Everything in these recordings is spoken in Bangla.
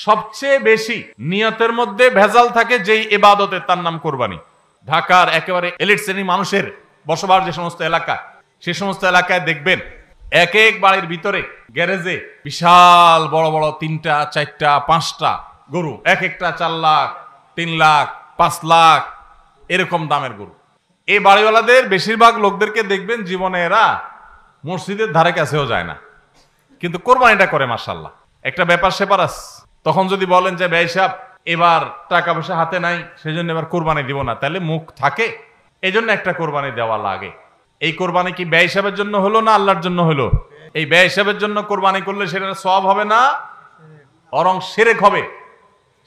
সবচেয়ে বেশি নিয়তের মধ্যে ভেজাল থাকে যেই ইবাদতের, তার নাম কোরবানি। ঢাকার একেবারে এলিট শ্রেণীর মানুষের বসবাস যে সমস্ত এলাকা, সে সমস্ত এলাকায় দেখবেন এক এক বাড়ির ভিতরে গ্যারেজে বিশাল বড় বড় 3টা 4টা 5টা গরু, এক একটা 4 লাখ 3 লাখ 5 লাখ এরকম দামের গরু। এই বাড়িওয়ালাদের বেশিরভাগ লোকদেরকে দেখবেন জীবনে এরা মসজিদের ধারে কাছেও যায় না, কিন্তু কোরবানিটা করে মাশাআল্লাহ। একটা ব্যাপার সেপার আছে, তখন যদি বলেন যে ভাই সাহেব এবার টাকা পয়সা হাতে নাই, সেজন্য এবার কোরবানি দিব না, তাহলে মুখ থাকে। এই জন্য একটা কোরবানি দেওয়া লাগে। এই কোরবানি কি ব্যয় হিসাবের জন্য হলো না আল্লাহর জন্য হলো? এই ব্যয় হিসাবের জন্য কোরবানি করলে সেটা সওয়াব হবে না, বরং শিরক হবে,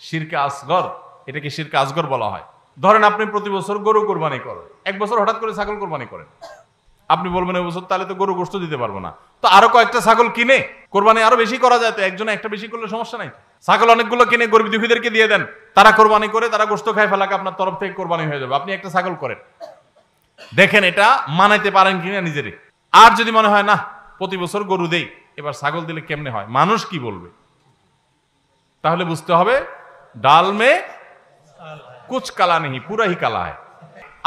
শিরকে আসগর। এটাকে শিরকে আসগর বলা হয়। ধরেন আপনি প্রতি বছর গরু কোরবানি করেন, এক বছর হঠাৎ করে ছাগল কোরবানি করেন, আপনি বলবেন এই বছর তাহলে তো গরু গোশত দিতে পারবো না, তো আরো কয়েকটা ছাগল কিনে কোরবানি আরো বেশি করা যায়, তো একজনে একটা বেশি করলে সমস্যা নাই। ছাগল অনেকগুলো কিনে গরিব দুঃখীদেরকে দিয়ে দেন, তারা কোরবানি করে, তারা গোশত খায় ফেলাকে আপনার তরফ থেকে কোরবানি হয়ে যাবে। আপনি একটা ছাগল করেন, দেখেন এটা মানাইতে পারেন কিনা নিজেরই। আর যদি মনে হয় না প্রতি বছর গরু দেই, এবার ছাগল দিলে কেমনে হয়, মানুষ কি বলবে, তাহলে বুঝতে হবে ডাল মে কুচ কালা নেই, পুরা হি কালা হয়।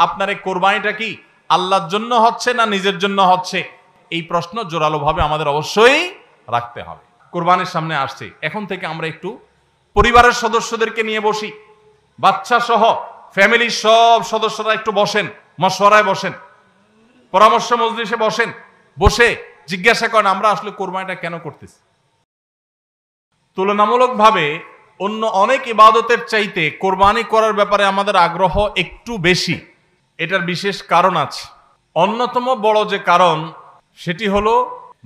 আপনার এই কোরবানিটা কি আল্লাহর জন্য হচ্ছে না নিজের জন্য হচ্ছে, এই প্রশ্ন জোরালো ভাবে আমাদের অবশ্যই রাখতে হবে। কোরবানির সামনে আসছে, এখন থেকে আমরা একটু পরিবারের সদস্যদেরকে নিয়ে বসি, বাচ্চা সহ ফ্যামিলির সব সদস্যরা একটু বসেন, মশওয়ারায় বসেন, পরামর্শ মজলিসে বসেন, বসে জিজ্ঞাসা করেন আমরা আসলে কোরবানিটা কেন করতেছি। তুলনামূলকভাবে অন্য অনেক ইবাদতের চাইতে কোরবানি করার ব্যাপারে আমাদের আগ্রহ একটু বেশি। এটার বিশেষ কারণ আছে। অন্যতম বড় যে কারণ সেটি হলো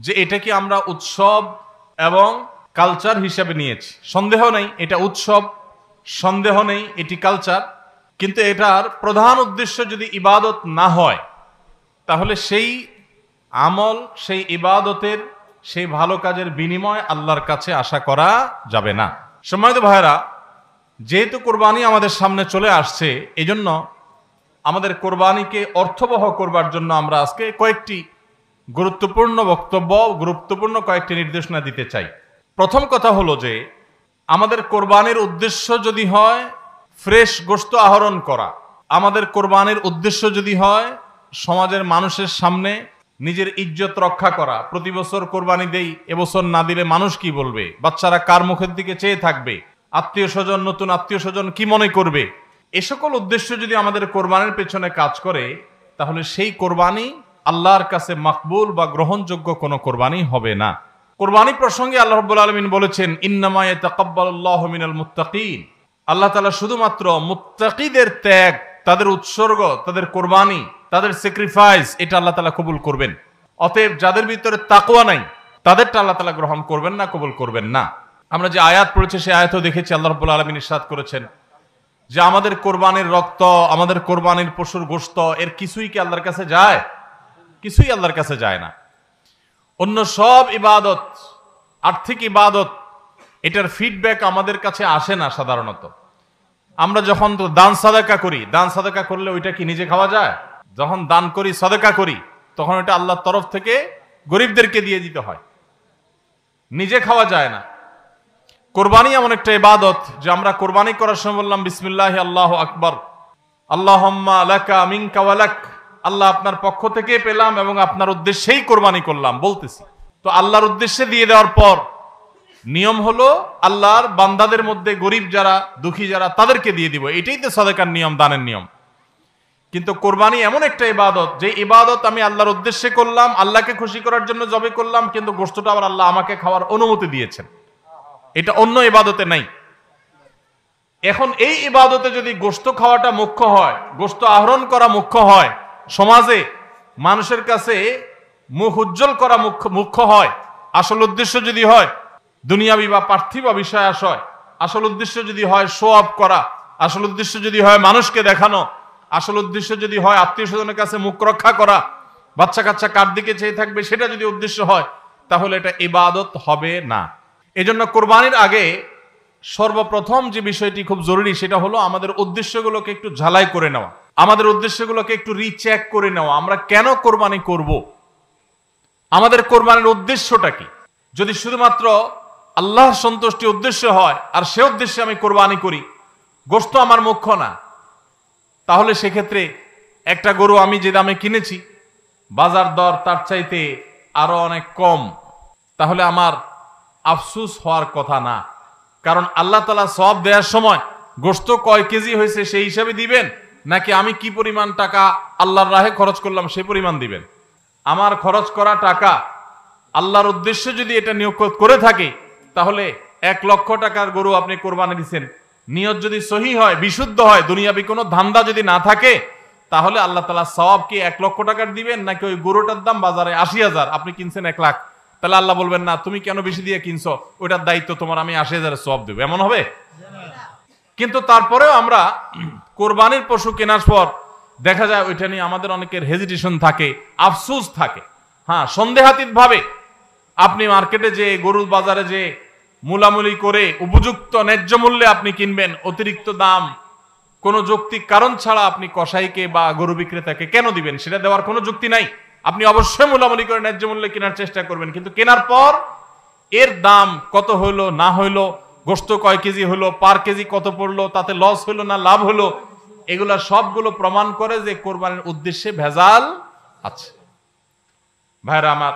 যে এটাকে আমরা উৎসব এবং কালচার হিসেবে নিয়েছি। সন্দেহ নেই এটা উৎসব, সন্দেহ নেই এটি কালচার, কিন্তু এটার প্রধান উদ্দেশ্য যদি ইবাদত না হয়, তাহলে সেই আমল, সেই ইবাদতের, সেই ভালো কাজের বিনিময় আল্লাহর কাছে আশা করা যাবে না। সম্মানিত ভাইরা, যেহেতু কোরবানি আমাদের সামনে চলে আসছে, এজন্য আমাদের কোরবানিকে অর্থবহ করবার জন্য আমরা আজকে কয়েকটি গুরুত্বপূর্ণ বক্তব্য, গুরুত্বপূর্ণ কয়েকটি নির্দেশনা দিতে চাই। প্রথম কথা হলো যে আমাদের কোরবানির উদ্দেশ্য যদি হয় ফ্রেশ গোশত আহরণ করা, আমাদের কোরবানির উদ্দেশ্য যদি হয় সমাজের মানুষের সামনে নিজের ইজ্জত রক্ষা করা, প্রতি বছর কোরবানি দেই, এবছর না দিলে মানুষ কি বলবে, বাচ্চারা কার মুখের দিকে চেয়ে থাকবে, আত্মীয় স্বজন, নতুন আত্মীয় স্বজন কি মনে করবে, এ সকল উদ্দেশ্য যদি আমাদের কোরবানির পেছনে কাজ করে, তাহলে সেই কোরবানি আল্লাহর কাছে মাকবুল বা গ্রহণযোগ্য কোনো কোরবানি হবে না। কোরবানি প্রসঙ্গে আল্লাহ রাব্বুল আলামিন বলেছেন ইন্নামা ইয়াতাকাব্বালুল্লাহু মিনাল মুত্তাকিন, আল্লাহ তাআলা শুধুমাত্র মুত্তাকিদের ত্যাগ, তাদের উৎসর্গ, তাদের কোরবানি, তাদের স্যাক্রিফাইস, এটা আল্লাহ তাআলা কবুল করবেন। অতএব যাদের ভিতরে তাকওয়া নাই তাদেরটা আল্লাহ তাআলা গ্রহণ করবেন না, কবুল করবেন না। আমরা যে আয়াত পড়েছি সেই আয়াতও দেখেছি আল্লাহ রাব্বুল আলামিন ইরশাদ করেছেন যে আমাদের কোরবানির রক্ত, আমাদের কোরবানির পশুর গোশত, এর কিছুই কি আল্লাহর কাছে যায়? কিছুই আল্লাহর কাছে যায় না। অন্য সব ইবাদত, আর্থিক ইবাদত, এটার ফিডব্যাক আমাদের কাছে আসে না সাধারণত। আমরা যখন দান সাদাকা করি, দান সাদাকা করলে ওইটা কি নিজে খাওয়া যায়? যখন দান করি, সাদাকা করি, তখন ওইটা আল্লাহর তরফ থেকে গরিবদেরকে দিয়ে দিতে হয়, নিজে খাওয়া যায় না। কোরবানি এমন একটা ইবাদত যে আমরা কোরবানি করার সময় বললাম বিসমিল্লাহ আল্লাহু আকবার, আল্লাহুম্মা লাকা মিনকা ওয়া লাক, আল্লাহ আপনার পক্ষ থেকে পেলাম এবং আপনার উদ্দেশ্যেই কোরবানি করলাম বলতেছি। তো আল্লাহর উদ্দেশ্যে দিয়ে দেওয়ার পর নিয়ম হলো আল্লাহর বান্দাদের মধ্যে গরিব যারা, দুঃখী যারা, তাদেরকে দিয়ে দিব, এটাই তো সাদাকার নিয়ম, দানের নিয়ম। কিন্তু কোরবানি এমন একটা ইবাদত যে ইবাদত আমি আল্লাহর উদ্দেশ্যে করলাম, আল্লাহকে খুশি করার জন্য জবে করলাম, কিন্তু গোশতটা আবার আল্লাহ আমাকে খাওয়ার অনুমতি দিয়েছেন, এটা অন্য ইবাদতে নাই। এখন এই ইবাদতে যদি গোশত খাওয়াটা মুখ্য হয়, গোশত আহরণ করা মুখ্য হয়, সমাজে মানুষের কাছে মুখ উজ্জ্বল করা মুখ্য হয়, আসল উদ্দেশ্য যদি হয় দুনিয়াবি বা পার্থিব বিষয় আশয়, আসল উদ্দেশ্য যদি হয় শো অফ করা, আসল উদ্দেশ্য যদি হয় মানুষকে দেখানো, আসল উদ্দেশ্য যদি হয় আত্মীয় স্বজনের কাছে মুখ রক্ষা করা, বাচ্চা কাচ্চা কার দিকে চেয়ে থাকবে, সেটা যদি উদ্দেশ্য হয়, তাহলে এটা ইবাদত হবে না। এজন্য কোরবানির আগে সর্বপ্রথম যে বিষয়টি খুব জরুরি সেটা হলো আমাদের উদ্দেশ্যগুলোকে একটু ঝালাই করে নেওয়া, আমাদের উদ্দেশ্যগুলোকে একটু রিচেক করে নেওয়া। আমরা কেন কোরবানি করব, আমাদের কোরবানির উদ্দেশ্যটা কি? যদি শুধুমাত্র আল্লাহর সন্তুষ্টি উদ্দেশ্য হয় আর সে উদ্দেশ্যে আমি কোরবানি করি, গোশত আমার মুখ্য না, তাহলে সেক্ষেত্রে একটা গরু আমি যে দামে কিনেছি বাজার দর তার চাইতে আরো অনেক কম, তাহলে আমার আফসুস হওয়ার কথা না। কারণ আল্লাহ তাআলা সওয়াব দেওয়ার সময় গোশত কয় কেজি হয়েছে সেই হিসাবে দিবেন, নাকি আমি কি পরিমাণ টাকা আল্লাহর রাহে খরচ করলাম সেই পরিমাণ দিবেন? আমার খরচ করা টাকা আল্লাহর উদ্দেশ্যে যদি এটা নিয়োগ করে থাকে, তাহলে 1 লক্ষ টাকার গরু আপনি কোরবানি দিচ্ছেন, নিয়ত যদি সহি হয়, বিশুদ্ধ হয়, দুনিয়াবি কোনো ধান্দা যদি না থাকে, তাহলে আল্লাহ তাআলা সওয়াব কি 1 লক্ষ টাকার দিবেন, নাকি ওই গরুটার দাম বাজারে 80,000, আপনি কিনছেন 1 লাখ, তাহলে আল্লাহ বলবেন না তুমি কেন বেশি দিয়ে কিনছো, ওইটার দায়িত্ব তোমার, আমি 80,000 সওয়াব দেব, এমন হবে? কিন্তু তারপরেও আমরা কোরবানির পশু কেনার পর দেখা যায় ওইটা নিয়ে আমাদের অনেকের হেজিটেশন থাকে, আফসোস থাকে। হ্যাঁ, সন্দেহাতীত ভাবে আপনি মার্কেটে যে গরুর বাজারে যে মূলামূলি করে উপযুক্ত ন্যায্য মূল্যে আপনি কিনবেন, অতিরিক্ত দাম কোনো যৌক্তিক কারণ ছাড়া আপনি কসাইকে বা গরু বিক্রেতাকে কেন দিবেন? সেটা দেওয়ার কোনো যুক্তি নাই। আপনি অবশ্যই মূলামূলি করে ন্যায্য মূল্যে কেনার চেষ্টা করবেন, কিন্তু কেনার পর এর দাম কত হইলো না হইলো, গোশত কয় কেজি হলো, পার কেজি কত পড়লো, তাতে লস হইলো না লাভ হলো, এগুলা সবগুলো প্রমাণ করে যে কোরবানির উদ্দেশ্যে ভেজাল আছে। ভাইরা আমার,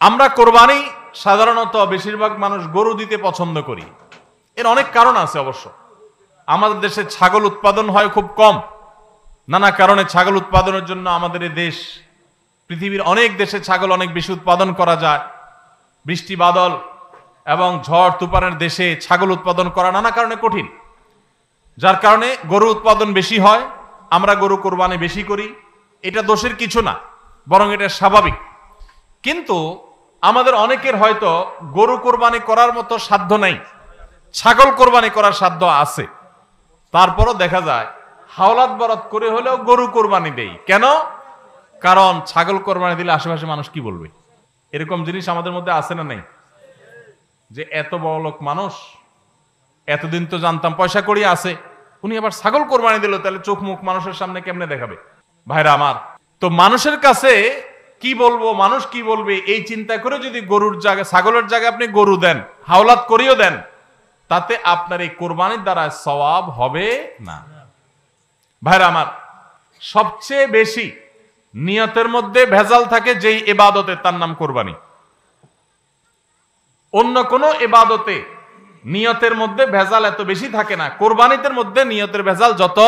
আমরা কোরবানি সাধারণত বেশিরভাগ মানুষ গরু দিতে পছন্দ করি। এর অনেক কারণ আছে অবশ্য। আমাদের দেশে ছাগল উৎপাদন হয় খুব কম, নানা কারণে ছাগল উৎপাদনের জন্য আমাদের এই দেশ, পৃথিবীর অনেক দেশে ছাগল অনেক বেশি উৎপাদন করা যায়। বৃষ্টি বাদল এবং ঝড় তুফানের দেশে ছাগল উৎপাদন করা নানা কারণে কঠিন, যার কারণে গরু উৎপাদন বেশি হয়, আমরা গরু কোরবানি বেশি করি। এটা দোষের কিছু না, বরং এটা স্বাভাবিক। কিন্তু আমাদের অনেকের হয়তো গরু কোরবানি করার মতো সাধ্য নেই, ছাগল কোরবানি করার সাধ্য আছে। তারপরও দেখা যায় হাওলাত বরাত করে হলেও গরু কোরবানি দেই। কেন? কারণ ছাগল কোরবানি দিলে আশেপাশে মানুষ কি বলবে? এরকম জিনিস আমাদের মধ্যে আছে না নেই? যে এত বড় লোক মানুষ, এতদিন তো জানতাম পয়সা করি আছে, উনি আবার ছাগল কোরবানি দিল, তাহলে চোখ মুখ মানুষের সামনে কেমনে দেখাবে? ভাইরা আমার, তো মানুষের কাছে কি বলবো, মানুষ কি বলবে, এই চিন্তা করে যদি গরুর জায়গায় ছাগলের জায়গায় আপনি গরু দেন, হাওলাত করিও দেন, তাতে আপনার এই কোরবানির দ্বারা সওয়াব হবে না। ভাইরা আমার, সবচেয়ে বেশি নিয়তের মধ্যে ভেজাল থাকে যেই ইবাদতে, তার নাম কোরবানি। অন্য কোন ইবাদতে নিয়তের মধ্যে ভেজাল এত বেশি থাকে না, কোরবানিদের মধ্যে নিয়তের ভেজাল যত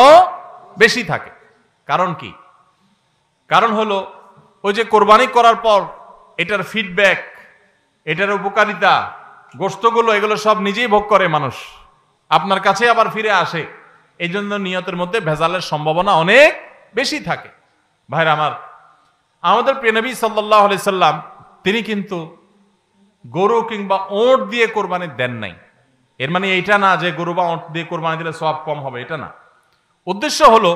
বেশি থাকে। কারণ কি? কারণ হলো ওই যে কোরবানি করার পর এটার ফিডব্যাক, এটার উপকারিতা, গোশতগুলো, এগুলো সব নিজেই ভোগ করে মানুষ, আপনার কাছে আবার ফিরে আসে। এই জন্য নিয়তের মধ্যে ভেজালের সম্ভাবনা অনেক বেশি থাকে। ভাইরা আমার, আমাদের প্রিয় নবী সাল্লাল্লাহু আলাইহি সাল্লাম তিনি কিন্তু গরু কিংবা ওঁট দিয়ে কোরবানি দেন নাই। এর মানে এইটা না যে গরু বা ওঁট দিয়ে কোরবানি দিলে সওয়াব কম হবে, এটা না। উদ্দেশ্য হলো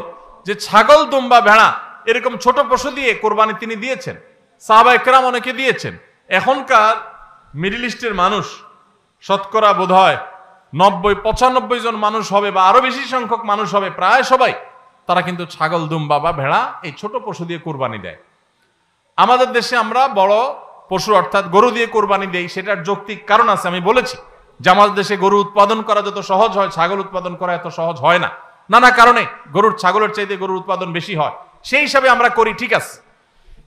যে ছাগল, দুম্বা, ভেড়া এরকম ছোট পশু দিয়ে কোরবানি তিনি দিয়েছেন, সাহাবায়ে কেরাম অনেকে দিয়েছেন। এখনকার মিডল ইস্টের মানুষ শতকরা বোধহয় 90-95 জন মানুষ হবে, বা আরো বেশি সংখ্যক মানুষ হবে, প্রায় সবাই, তারা কিন্তু ছাগল, দুম্বা বা ভেড়া এই ছোট পশু দিয়ে কোরবানি দেয়। আমাদের দেশে আমরা বড় পশু অর্থাৎ গরু দিয়ে কোরবানি দেই, সেটার যৌক্তিক কারণ আছে। আমি বলেছি যে আমাদের দেশে গরু উৎপাদন করা যত সহজ হয়, ছাগল উৎপাদন করা এত সহজ হয় না, নানা কারণে গরুর ছাগলের চাইতে গরুর উৎপাদন বেশি হয়, সেই হিসাবে আমরা করি, ঠিক আছে।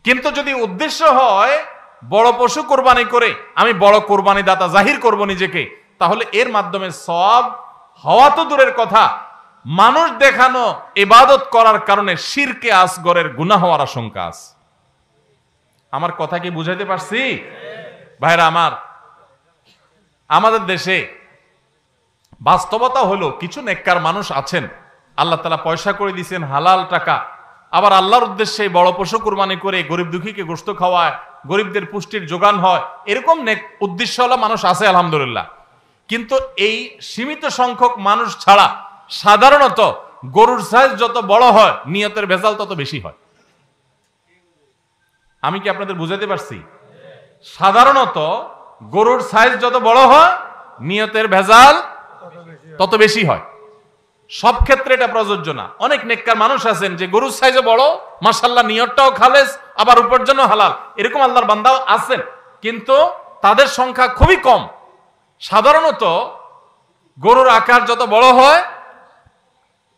কিন্তু যদি উদ্দেশ্য হয় বড় পশু কোরবানি করে আমি বড় কোরবানি দাতা জাহির করব নিজেকে, তাহলে এর মাধ্যমে সওয়াব হওয়া তো দূরের কথা, মানুষ দেখানো ইবাদত করার কারণে শিরকে আসগরের গুনাহ হওয়ার আশঙ্কা আছে। আমার কথা কি বুঝাইতে পারছি? ভাইরা আমার, আমাদের দেশে বাস্তবতা হলো কিছু নেককার মানুষ আছেন, আল্লাহ তাআলা পয়সা করে দিয়েছেন, হালাল টাকা, আবার আল্লাহর উদ্দেশ্যে বড় পশু কুরবানি করে গরিব দুঃখীকে গোশত খাওয়ায়, গরিবদের পুষ্টির যোগান হয়, এরকম নেক উদ্দেশ্যওয়ালা মানুষ আছে আলহামদুলিল্লাহ। কিন্তু এই সীমিত সংখ্যক মানুষ ছাড়া সাধারণত গরুর সাইজ যত বড় হয় নিয়তের ভেজাল তত বেশি হয়। আমি কি আপনাদের বুঝাতে পারছি? সাধারণত গরুর সাইজ যত বড় হয় নিয়তের ভেজাল তত বেশি হয়। সব ক্ষেত্রে এটা প্রযোজ্য না। অনেক নেককার মানুষ আছেন যে গরুর সাইজে বড়, মাশাআল্লাহ নিয়তটাও খালেস, আবার উপার্জনও হালাল, এরকম আল্লাহর বান্দাও আছেন, কিন্তু তাদের সংখ্যা খুবই কম। সাধারণত গরুর আকার যত বড় হয়,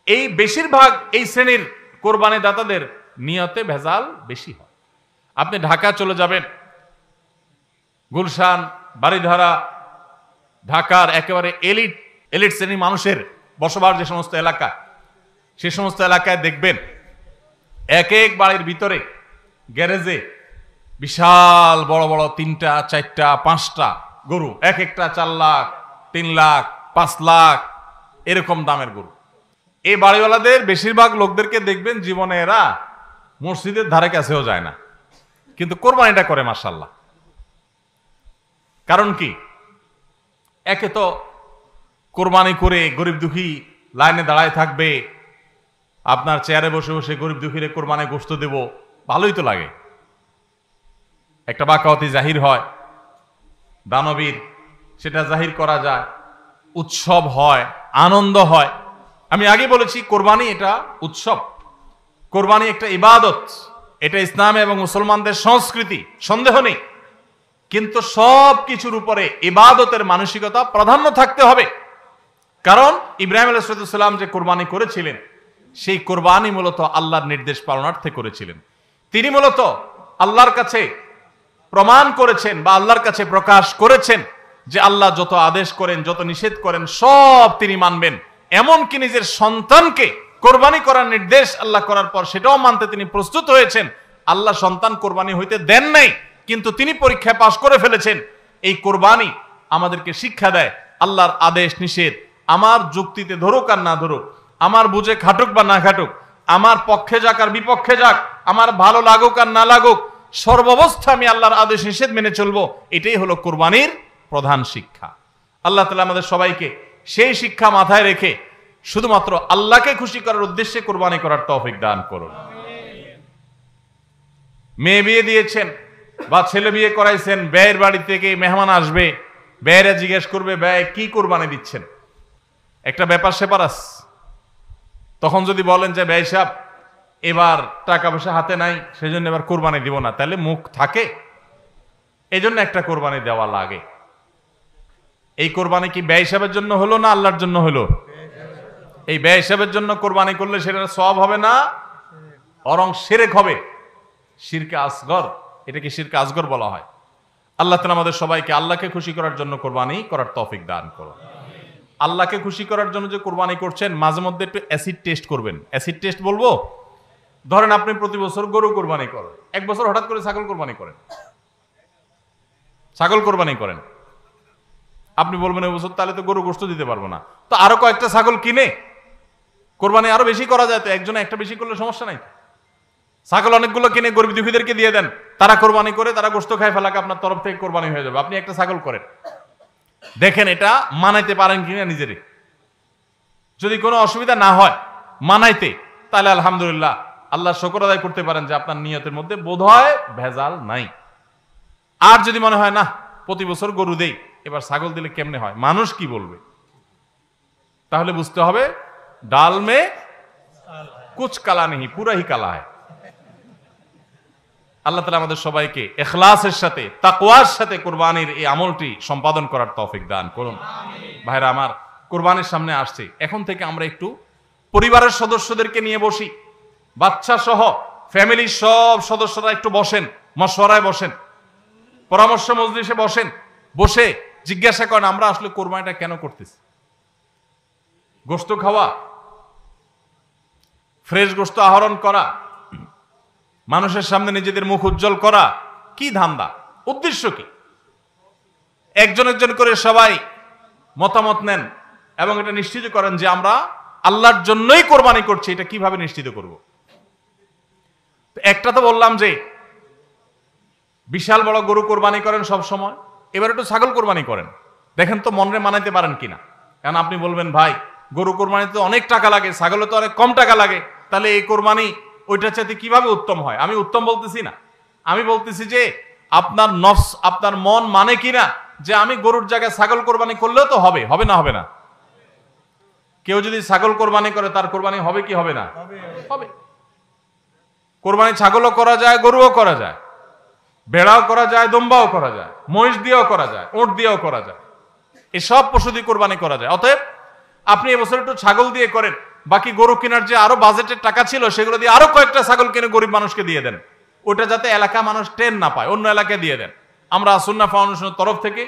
এই বেশিরভাগ এই শ্রেণীর কোরবানি দাতাদের নিয়তে ভেজাল বেশি হয়। আপনি ঢাকা চলে যাবেন, গুলশান, বাড়িধারা, ঢাকার একেবারে এলিট শ্রেণীর মানুষের বসবাস যে সমস্ত এলাকা, সে সমস্ত এলাকায় দেখবেন এক এক বাড়ির ভিতরে গ্যারেজে বিশাল বড় বড় 3টা 4টা 5টা গরু, এক একটা 4 লাখ 3 লাখ 5 লাখ এরকম দামের গরু। এই বাড়িওয়ালাদের বেশিরভাগ লোকদেরকে দেখবেন জীবনে এরা মসজিদের ধারে কাছেও যায় না, কিন্তু কোরবানিটা করে মাশাআল্লাহ। কারণ কি? একে তো কোরবানি করে গরিব দুঃখী লাইনে দাঁড়ায় থাকবে, আপনার চেয়ারে বসে বসে গরিব দুঃখীরে কোরবানি গোশত দেব, ভালোই তো লাগে। একটা বাকাওয়াতি জাহির হয়, দানবীর সেটা জাহির করা যায়, উৎসব হয়, আনন্দ হয়। আমি আগে বলেছি কোরবানি এটা উৎসব, কোরবানি একটা ইবাদত, এটা ইসলাম এবং মুসলমানদের সংস্কৃতি, সন্দেহ নেই। কিন্তু সব কিছুর উপরে ইবাদতের মানসিকতা প্রাধান্য থাকতে হবে। কারণ ইব্রাহিম আলাইহিস সালাম যে কোরবানি করেছিলেন, সেই কোরবানি মূলত আল্লাহর নির্দেশ পালনার্থে করেছিলেন। তিনি মূলত আল্লাহর কাছে প্রমাণ করেছেন বা আল্লাহর কাছে প্রকাশ করেছেন যে আল্লাহ যত আদেশ করেন, যত নিষেধ করেন সব তিনি মানবেন। এমনকি নিজের সন্তানকে কোরবানি করার নির্দেশ আল্লাহ করার পর সেটাও মানতে তিনি প্রস্তুত হয়েছেন। আল্লাহ সন্তান কোরবানি হইতে দেন নাই, কিন্তু তিনি পরীক্ষায় পাশ করে ফেলেছেন। এই কোরবানি আমাদেরকে শিক্ষা দেয় আল্লাহর আদেশ নিষেধ আমার যুক্তিতে ধরুক আর না ধরুক, আমার বুঝে খাটুক বা না খাটুক, আমার পক্ষে যাক আর বিপক্ষে যাক, আমার ভালো লাগুক আর না লাগুক, সর্বাবস্থা আমি আল্লাহর আদেশ নিষেধ মেনে চলবো। এটাই হলো কোরবানির প্রধান শিক্ষা। আল্লাহ তাআলা আমাদের সবাইকে সেই শিক্ষা মাথায় রেখে শুধুমাত্র আল্লাহকে খুশি করার উদ্দেশ্যে কোরবানি করার তৌফিক দান করুন। মেয়ে বিয়ে দিয়েছেন বা ছেলে বিয়ে করাইছেন, ব্যয়ের বাড়ি থেকে মেহমান আসবে, ব্যয়েরা জিজ্ঞেস করবে ব্যয় কি কোরবানি দিচ্ছেন, একটা ব্যাপার সেপার আছে। তখন যদি বলেন যে ব্যয় সাহেব এবার টাকা পয়সা হাতে নাই, সেজন্য এবার কোরবানি দিব না, তাহলে মুখ থাকে? এই জন্য একটা কোরবানি দেওয়া লাগে। এই কোরবানি কি ব্যয় হিসাবের জন্য হলো না আল্লাহর জন্য হলো? এই ব্যয় হিসাবের জন্য কোরবানি করলে সেটা সওয়াব হবে না, বরং শিরক হবে, শিরকে আসগর। এটাকে শিরকে আসগর বলা হয়। আল্লাহ তাআলা আমাদের সবাইকে আল্লাহকে খুশি করার জন্য কোরবানি করার তৌফিক দান করুন। আল্লাহকে খুশি করার জন্য যে কোরবানি করছেন, মাঝে মধ্যে একটু অ্যাসিড টেস্ট করবেন। অ্যাসিড টেস্ট বলবো, ধরেন আপনি প্রতি বছর গরু কোরবানি করেন, এক বছর হঠাৎ করে ছাগল কোরবানি করেন, ছাগল কোরবানি করেন। আপনি বলবেন এই বছর তাহলে তো গরু গোশত দিতে পারবো না, তো আরো কয়েকটা ছাগল কিনে কোরবানি আরো বেশি করা যায়। তো একজনে একটা বেশি করলে সমস্যা নাই। ছাগল অনেকগুলো কিনে গরিব দুঃখীদেরকে দিয়ে দেন, তারা কোরবানি করে, তারা গোশত খায় ফেলাকে আপনার তরফ থেকে কোরবানি হয়ে যাবে। আপনি একটা ছাগল করেন, দেখেন এটা মানাইতে পারেন কিনা নিজেরই। যদি কোনো অসুবিধা না হয় মানাইতে, তাহলে আলহামদুলিল্লাহ আল্লাহ শুকর আদায় করতে পারেন যে আপনার নিয়তের মধ্যে বোধহয় ভেজাল নাই। আর যদি মনে হয় না প্রতি বছর গরু দেই, এবার ছাগল দিলে কেমনে হয়, মানুষ কি বলবে, তাহলে বুঝতে হবে ডাল মে কুছ কালা নেই, পুরা হি কালা হয়। আল্লাহ তাআলা আমাদের সবাইকে ইখলাসের সাথে, তাকওয়ার সাথে কুরবানির এই আমলটি সম্পাদন করার তৌফিক দান করুন। ভাইরা আমার, কুরবানির সামনে আসছে, এখন থেকে আমরা একটু পরিবারের সদস্যদেরকে নিয়ে বসি, বাচ্চা সহ ফ্যামিলির সব সদস্যরা একটু বসেন, মশওয়ারায় বসেন, পরামর্শ মজলিসে বসেন, বসে জিজ্ঞাসা করেন আমরা আসলে কোরবানিটা কেন করতেছি। গোশত খাওয়া, ফ্রেশ গোশত আহরণ করা, মানুষের সামনে নিজেদের মুখ উজ্জ্বল করা, কি ধান্দা, উদ্দেশ্য কি? একজন একজন করে সবাই মতামত নেন এবং এটা নিশ্চিত করেন যে আমরা আল্লাহর জন্যই কোরবানি করছি। এটা কিভাবে নিশ্চিত করব? একটা তো বললাম যে বিশাল বড় গরু কোরবানি করেন সব সময়, এবার একটু ছাগল কোরবানি করেন, দেখেন তো মনে মানাইতে পারেন কিনা। কারণ আপনি বলবেন ভাই গরু কোরবানিতে অনেক টাকা লাগে, ছাগলে তো অনেক কম টাকা লাগে, তাহলে এই কোরবানি ওইটার চাইতে কিভাবে উত্তম হয়? আমি উত্তম বলতেছি না, আমি বলতেছি যে আপনার নফস, আপনার মন মানে কিনা যে আমি গরুর জায়গায় ছাগল কোরবানি করলেও তো হবে, হবে না হবে না? কেউ যদি ছাগল কোরবানি করে তার কোরবানি হবে কি হবে না? হবে। কোরবানি ছাগলও করা যায়, গরুও করা যায়। ভেড়াও করা যায়, দুম্বাও করা যায়, মহিষ দিয়েও করা যায়, উট দিয়েও করা যায়, এসব পশু দিয়ে কোরবানি করা যায়। অতএব আপনি এবছর একটু ছাগল দিয়ে করেন, বাকি গরু কেনার যে আরো বাজেটের টাকা ছিল সেগুলো দিয়ে আরো কয়েকটা ছাগল কিনে গরিব মানুষকে দিয়ে দেন, ওটা যাতে এলাকা মানুষ টেন না পায়, অন্য এলাকায় দিয়ে দেন। আমরা সুন্নাহ ফাউন্ডেশনের তরফ থেকে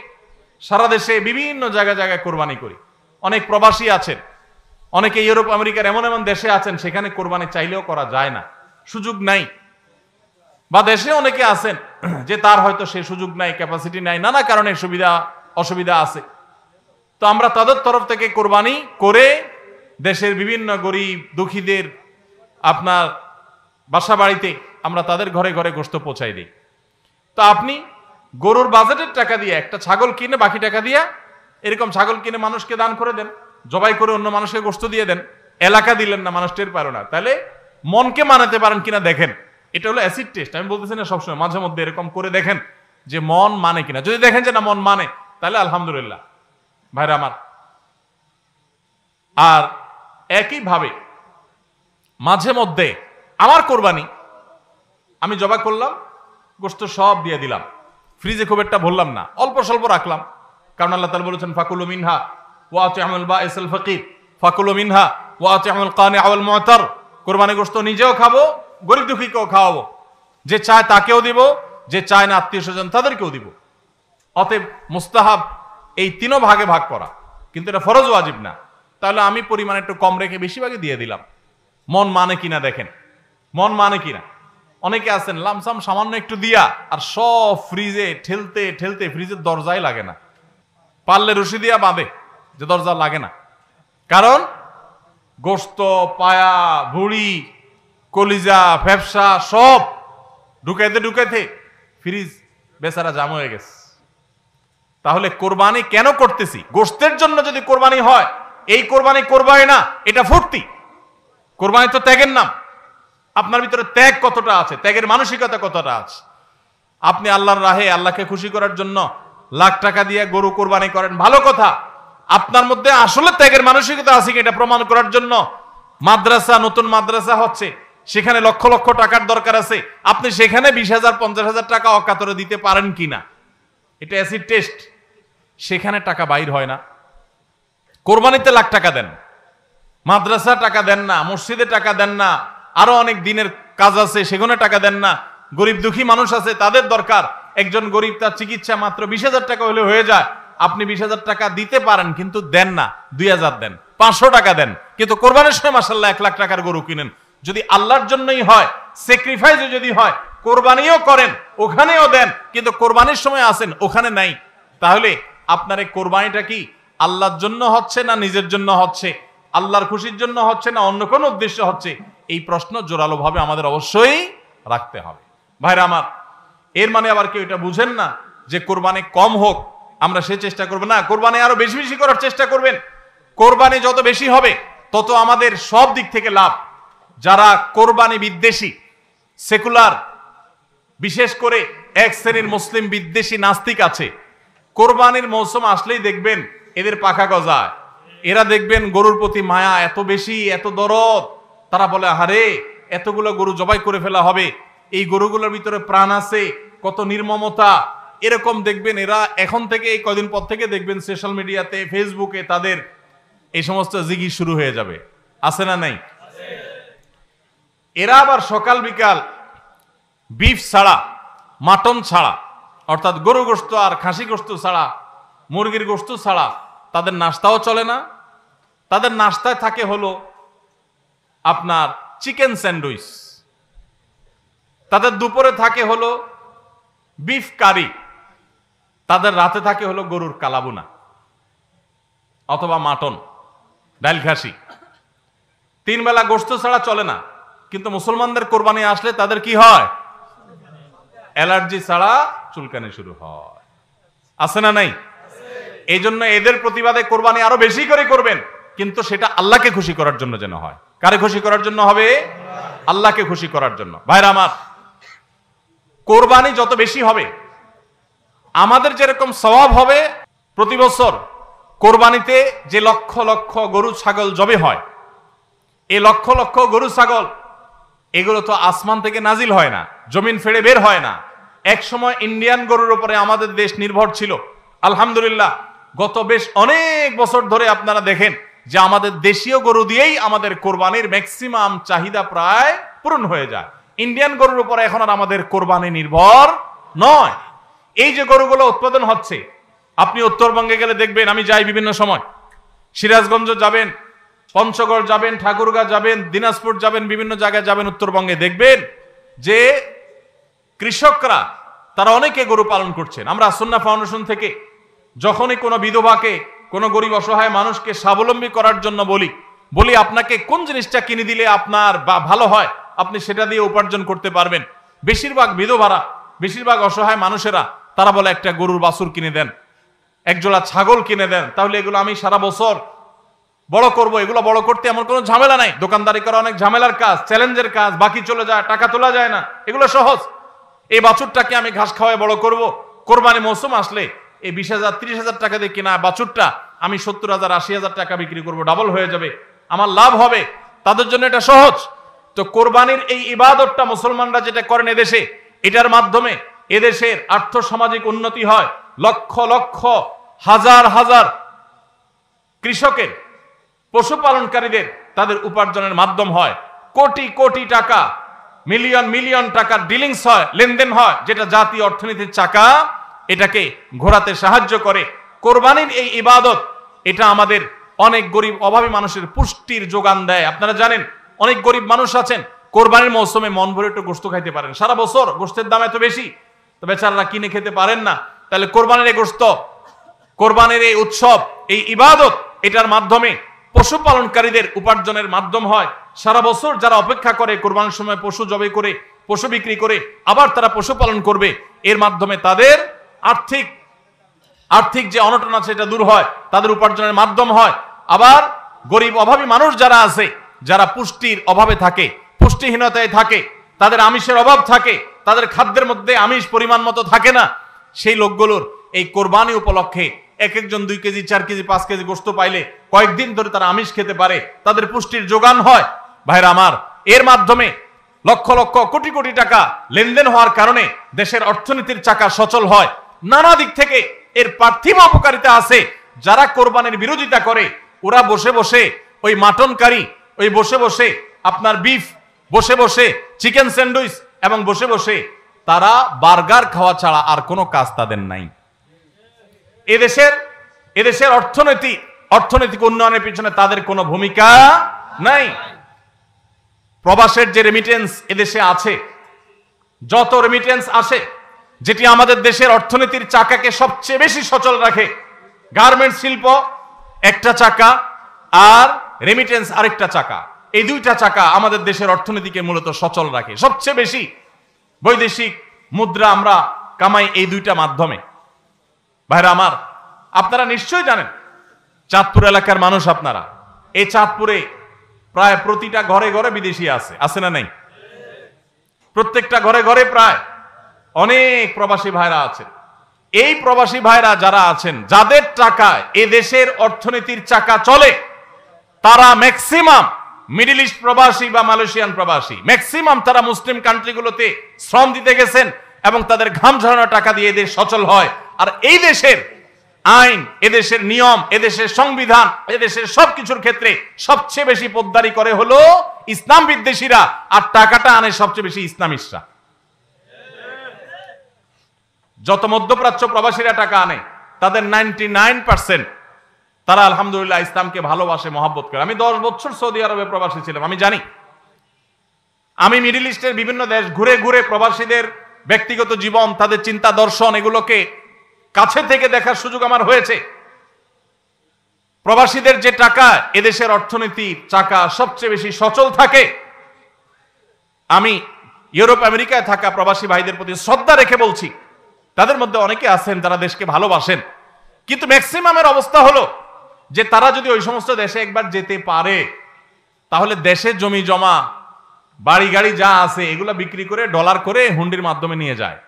সারা দেশে বিভিন্ন জায়গায় জায়গায় কোরবানি করি। অনেক প্রবাসী আছেন, অনেকে ইউরোপ আমেরিকার এমন এমন দেশে আছেন সেখানে কোরবানি চাইলেও করা যায় না, সুযোগ নাই, বা দেশে অনেকে আছেন যে তার হয়তো সে সুযোগ নাই, ক্যাপাসিটি নাই, নানা কারণে সুবিধা অসুবিধা আছে। তো আমরা তাদের তরফ থেকে কোরবানি করে দেশের বিভিন্ন গরিব দুঃখীদের আপনার বাসা বাড়িতে আমরা তাদের ঘরে ঘরে গোশত পৌঁছাই দিই। তো আপনি গরুর বাজেটের টাকা দিয়ে একটা ছাগল কিনে বাকি টাকা দিয়ে এরকম ছাগল কিনে মানুষকে দান করে দেন, জবাই করে অন্য মানুষকে গোশত দিয়ে দেন, এলাকা দিলেন না, মানুষ টের পারো না, তাহলে মনকে মানাতে পারেন কিনা দেখেন। এটা হলো অ্যাসিড টেস্ট, আমি বলতেছি না সবসময়, মাঝে মধ্যে এরকম করে দেখেন যে মন মানে কিনা। যদি দেখেন যে না মন মানে, তাহলে আলহামদুলিল্লাহ ভাইরা আমার। আর একইভাবে মাঝে মধ্যে আমার কোরবানি আমি জবাই করলাম, গোশত সব দিয়ে দিলাম, ফ্রিজে খুব একটা ভরলাম না, অল্প স্বল্প রাখলাম, কারণ আল্লাহ তাআলা বলেছেন ফাকুলু মিনহা ওয়া আতি'মুল বাঈসাল ফাকির, ফাকুলু মিনহা ওয়া আতি'মুল কানি'a ওয়াল মু'তার। কোরবানি গোশত নিজেও খাবো, গরিব দুঃখীকেও খাওয়াবো, যে চায় তাকেও দিব, যে চায় না আত্মীয় স্বজন তাদেরকেও দিব। অতএব মুস্তাহাব এই তিনও ভাগে ভাগ করা, কিন্তু এটা ফরজ ওয়াজিব না। তাহলে আমি পরিমাণ একটু কম রেখে বেশিরভাগই দিয়ে দিলাম, মন মানে কিনা দেখেন, মন মানে কিনা। অনেকে আছেন লামসাম সামান্য একটু দিয়া আর সব ফ্রিজে ঠেলতে ঠেলতে ফ্রিজের দরজাই লাগে না, পারলে রশি দিয়া বাঁধে যে দরজা লাগে না, কারণ গোশত পায়া ভুড়ি কলিজা ফ্যাপসা সব ঢুকাইতে ঢুকাইতে ফ্রিজ বেচারা জাম হয়ে গেছে। তাহলে কোরবানি কেন করতেছি? গোশতের জন্য যদি কোরবানি হয়, এই কোরবানি করবাই না, এটা ফুর্তি। কোরবানি তো ত্যাগের নাম। আপনার ভিতরে ত্যাগ কতটা আছে, ত্যাগের মানসিকতা কতটা আছে। আপনি আল্লাহর রাহে আল্লাহকে খুশি করার জন্য লাখ টাকা দিয়ে গরু কোরবানি করেন, ভালো কথা। আপনার মধ্যে আসলে ত্যাগের মানসিকতা আছে কি এটা প্রমাণ করার জন্য মাদ্রাসা, নতুন মাদ্রাসা হচ্ছে, সেখানে লক্ষ লক্ষ টাকার দরকার আছে, আপনি সেখানে 20,000 50,000 টাকা অকাতরে দিতে পারেন কিনা, এটা অ্যাসিড টেস্ট। সেখানে টাকা বাইর হয় না। কোরবানিতে লাখ টাকা দেন, মাদ্রাসা টাকা দেন না, মসজিদে টাকা দেন না, আরো অনেক দিনের কাজ আছে সেখানে টাকা দেন না। গরিব দুঃখী মানুষ আছে, তাদের দরকার। একজন গরিব তার চিকিৎসা মাত্র 20,000 টাকা হলে হয়ে যায়, আপনি 20,000 টাকা দিতে পারেন কিন্তু দেন না, 2,000 দেন, 500 টাকা দেন, কিন্তু কোরবানির সময় মাশাআল্লাহ 1 লাখ টাকার গরু কিনেন। যদি আল্লাহর জন্যই হয়, স্যাক্রিফাইসও যদি হয়, কোরবানিও করেন, ওখানেও দেন, কিন্তু কোরবানির সময় আসেন ওখানে নাই, তাহলে আপনার এই কোরবানিটা কি আল্লাহর জন্য হচ্ছে না নিজের জন্য হচ্ছে, আল্লাহর খুশির জন্য হচ্ছে না অন্য কোনো উদ্দেশ্য হচ্ছে? এই প্রশ্ন জোরালো ভাবে আমাদের অবশ্যই রাখতে হবে। ভাইরা আমার, এর মানে আবার কেউ এটা বুঝেন না যে কোরবানি কম হোক আমরা সে চেষ্টা করব না, কোরবানি আরো বেশি বেশি করার চেষ্টা করবেন। কোরবানি যত বেশি হবে তত আমাদের সব দিক থেকে লাভ। যারা কোরবানি বিদ্বেষী, সেকুলার, বিশেষ করে এক শ্রেণীর মুসলিম বিদ্বেষী নাস্তিক আছে, কোরবানির মৌসুম আসলেই দেখবেন এদের পাখা গজায়। এরা দেখবেন গরুর প্রতি মায়া এত বেশি, এত দরদ, তারা বলে আরে এতগুলো গরু জবাই করে ফেলা হবে, এই গরুগুলোর ভিতরে প্রাণ আছে, কত নির্মমতা। এরকম দেখবেন এরা এখন থেকে, এই কদিন পর থেকে দেখবেন সোশ্যাল মিডিয়াতে, ফেসবুকে তাদের এই সমস্ত জিগি শুরু হয়ে যাবে, আছে না নাই? এরা আবার সকাল বিকাল বিফ ছাড়া, মাটন ছাড়া, অর্থাৎ গরু গোশত আর খাসি গোশত ছাড়া, মুরগির গোশত ছাড়া তাদের নাস্তাও চলে না। তাদের নাস্তায় থাকে হলো আপনার চিকেন স্যান্ডউইচ, তাদের দুপুরে থাকে হলো বিফ কারি, তাদের রাতে থাকে হলো গরুর কালাবুনা অথবা মাটন, ডাল খাসি। 3 বেলা গোশত ছাড়া চলে না। কিন্তু মুসলমানদের কোরবানি আসলে তাদের কি হয়? অ্যালার্জি ছাড়া চুলকানি শুরু হয়, আছে না নাই? এই জন্য এদের প্রতিবাদে কোরবানি আরো বেশি করে করবেন, কিন্তু সেটা আল্লাহকে খুশি করার জন্য যেন হয়। কারে খুশি করার জন্য হবে? আল্লাহকে খুশি করার জন্য। ভাইরা আমার, কোরবানি যত বেশি হবে আমাদের যেরকম সওয়াব হবে। প্রতি বছর কোরবানিতে যে লক্ষ লক্ষ গরু ছাগল জবে হয়, এই লক্ষ লক্ষ গরু ছাগল এগুলো তো আসমান থেকে নাজিল হয় না, জমিন ফেড়ে বের হয় না, এক সময় ইন্ডিয়ান গরুর উপরে আমাদের দেশ নির্ভর ছিল। আলহামদুলিল্লাহ গত বেশ অনেক বছর ধরে আপনারা দেখেন যে আমাদের দেশীয় গরু দিয়েই আমাদের কোরবানির ম্যাক্সিমাম চাহিদা প্রায় পূরণ হয়ে যায়। ইন্ডিয়ান গরুর উপরে এখন আর আমাদের কোরবানি নির্ভর নয়। এই যে গরুগুলো উৎপাদন হচ্ছে, আপনি উত্তরবঙ্গে গেলে দেখবেন, আমি যাই বিভিন্ন সময়, সিরাজগঞ্জ যাবেন, পঞ্চগড় যাবেন, ঠাকুরগাঁ যাবেন, দিনাজপুর যাবেন, বিভিন্ন জায়গায় যাবেন উত্তরবঙ্গে, দেখবেন যে কৃষকরা তারা অনেকে গরু পালন করছেন। আমরা সুন্নাহ ফাউন্ডেশন থেকে যখনই কোনো বিধবাকে, কোনো গরিব অসহায় মানুষকে স্বাবলম্বী করার জন্য বলি আপনাকে কোন জিনিসটা কিনে দিলে আপনার ভালো হয়, আপনি সেটা দিয়ে উপার্জন করতে পারবেন। বেশিরভাগ বিধবারা, বেশিরভাগ অসহায় মানুষেরা তারা বলে একটা গরুর বাছুর কিনে দেন, একজোড়া ছাগল কিনে দেন, তাহলে এগুলো আমি সারা বছর বড় করব। এগুলো বড় করতে আমার কোনো ঝামেলা নাই। দোকানদারি করা অনেক ঝামেলার কাজ, চ্যালেঞ্জের কাজ, বাকি চলে যায়, টাকা তোলা যায় না, এগুলো সহজ। এই বাছুরটাকে আমি ঘাস খাওয়ায় বড় করব। কোরবানি মৌসুম আসলে এই 20,000 30,000 টাকা দিয়ে কেনা বাছুরটা আমি 70,000 80,000 টাকা বিক্রি করব, ডাবল হয়ে যাবে, আমার লাভ হবে। তাদের জন্য এটা সহজ। তো কোরবানির এই ইবাদতটা মুসলমানরা যেটা করেন এদেশে, এটার মাধ্যমে এদেশের আর্থ সামাজিক উন্নতি হয়। লক্ষ লক্ষ হাজার হাজার কৃষকের, পশুপালনকারীদের তাদের উপার্জনের মাধ্যম হয়। কোটি কোটি টাকা, মিলিয়ন মিলিয়ন টাকার ডিলিংস হয়, লেনদেন হয়, যেটা জাতীয় অর্থনীতির চাকা এটাকে ঘোরাতে সাহায্য করে। কোরবানির এই ইবাদত এটা আমাদের অনেক গরিব অভাবী মানুষের পুষ্টির যোগান দেয়। আপনারা জানেন অনেক গরিব মানুষ আছেন কোরবানির মৌসুমে মন ভরে একটু গোশত খাইতে পারেন, সারা বছর গোশতের দাম এত বেশি, তো বেচারারা কিনে খেতে পারেন না। তাহলে কোরবানির এই গোশত, কোরবানির এই উৎসব, এই ইবাদত, এটার মাধ্যমে পশুপালনকারীদের উপার্জনের মাধ্যম হয়। সারা বছর যারা অপেক্ষা করে কোরবানির সময় পশু জবাই করে, পশু বিক্রি করে আবার তারা পশুপালন করবে, এর মাধ্যমে তাদের আর্থিক যে অনটন আছে এটা দূর হয়, তাদের উপার্জনের মাধ্যম হয়। আবার গরিব অভাবী মানুষ যারা আছে, যারা পুষ্টির অভাবে থাকে, পুষ্টিহীনতায় থাকে, তাদের আমিষের অভাব থাকে, তাদের খাদ্যের মধ্যে আমিষ পরিমাণ মতো থাকে না, সেই লোকগুলোর এই কোরবানি উপলক্ষে এক একজন 2 কেজি 4 কেজি 5 কেজি গোশত পাইলে কয়েকদিন ধরে তারা আমিষ খেতে পারে, তাদের পুষ্টির যোগান হয়। ভাইরা আমার, এর মাধ্যমে লক্ষ লক্ষ কোটি কোটি টাকা লেনদেন হওয়ার কারণে দেশের অর্থনীতির চাকা সচল হয়। নানা দিক থেকে এর পার্থিব উপকারিতা আছে। যারা কোরবানির বিরোধিতা করে ওরা বসে বসে ওই মাটন কারি, ওই বসে বসে আপনার বিফ, বসে বসে চিকেন স্যান্ডউইচ, এবং বসে বসে তারা বার্গার খাওয়া ছাড়া আর কোনো কাজ তাদের নাই। এদেশের অর্থনৈতিক উন্নয়নের পিছনে তাদের কোনো ভূমিকা নাই। প্রবাসের যে রেমিটেন্স এদেশে আছে, যত রেমিটেন্স আসে, যেটি আমাদের দেশের অর্থনীতির চাকাকে সবচেয়ে বেশি সচল রাখে, গার্মেন্টস শিল্প একটা চাকা আর রেমিটেন্স আরেকটা চাকা, এই দুইটা চাকা আমাদের দেশের অর্থনীতিকে মূলত সচল রাখে। সবচেয়ে বেশি বৈদেশিক মুদ্রা আমরা কামাই এই দুইটা মাধ্যমে। ভাইরা আমার, আপনারা নিশ্চয়ই জানেন চাঁদপুর এলাকার মানুষ আপনারা, এই চাঁদপুরে প্রায় প্রতিটা ঘরে ঘরে বিদেশি আছে না নাই? প্রত্যেকটা ঘরে ঘরে প্রায় অনেক প্রবাসী ভাইরা আছেন। এই প্রবাসী ভাইরা যারা আছেন, যাদের টাকায় এ দেশের অর্থনীতির চাকা চলে, তারা ম্যাক্সিমাম মিডল ইস্ট প্রবাসী বা মালয়েশিয়ান প্রবাসী, ম্যাক্সিমাম তারা মুসলিম কান্ট্রিগুলোতে শ্রম দিতে গেছেন এবং তাদের ঘাম ঝরানো টাকা দিয়ে এদের সচল হয়। আর এই দেশের আইন, এদেশের নিয়ম, এদেশের সংবিধান, এদেশের সবকিছুর ক্ষেত্রে সবচেয়ে বেশি পোদ্দারি করে হলো ইসলাম বিদ্বেষীরা, আর টাকাটা আনে সবচেয়ে বেশি ইসলামিস্টরা। যত মধ্যপ্রাচ্য প্রবাসীরা টাকা আনে, তাদের 99% তারা আলহামদুলিল্লাহ ইসলামকে ভালোবাসে, মহব্বত করে। আমি 10 বছর সৌদি আরবে প্রবাসী ছিলাম, আমি জানি। আমি মিডল ইস্টের বিভিন্ন দেশ ঘুরে ঘুরে প্রবাসীদের ব্যক্তিগত জীবন, তাদের চিন্তা দর্শন, এগুলোকে কাছে থেকে দেখার সুযোগ আমার হয়েছে। প্রবাসীদের যে টাকা, এদেশের অর্থনীতির চাকা সবচেয়ে বেশি সচল থাকে। আমি ইউরোপ আমেরিকায় থাকা প্রবাসী ভাইদের প্রতি শ্রদ্ধা রেখে বলছি, তাদের মধ্যে অনেকে আছেন যারা দেশকে ভালোবাসেন, কিন্তু ম্যাক্সিমামের অবস্থা হলো যে তারা যদি ওই সমস্ত দেশে একবার যেতে পারে, তাহলে দেশের জমি জমা, বাড়ি গাড়ি যা আছে এগুলো বিক্রি করে ডলার করে হুন্ডির মাধ্যমে নিয়ে যায়।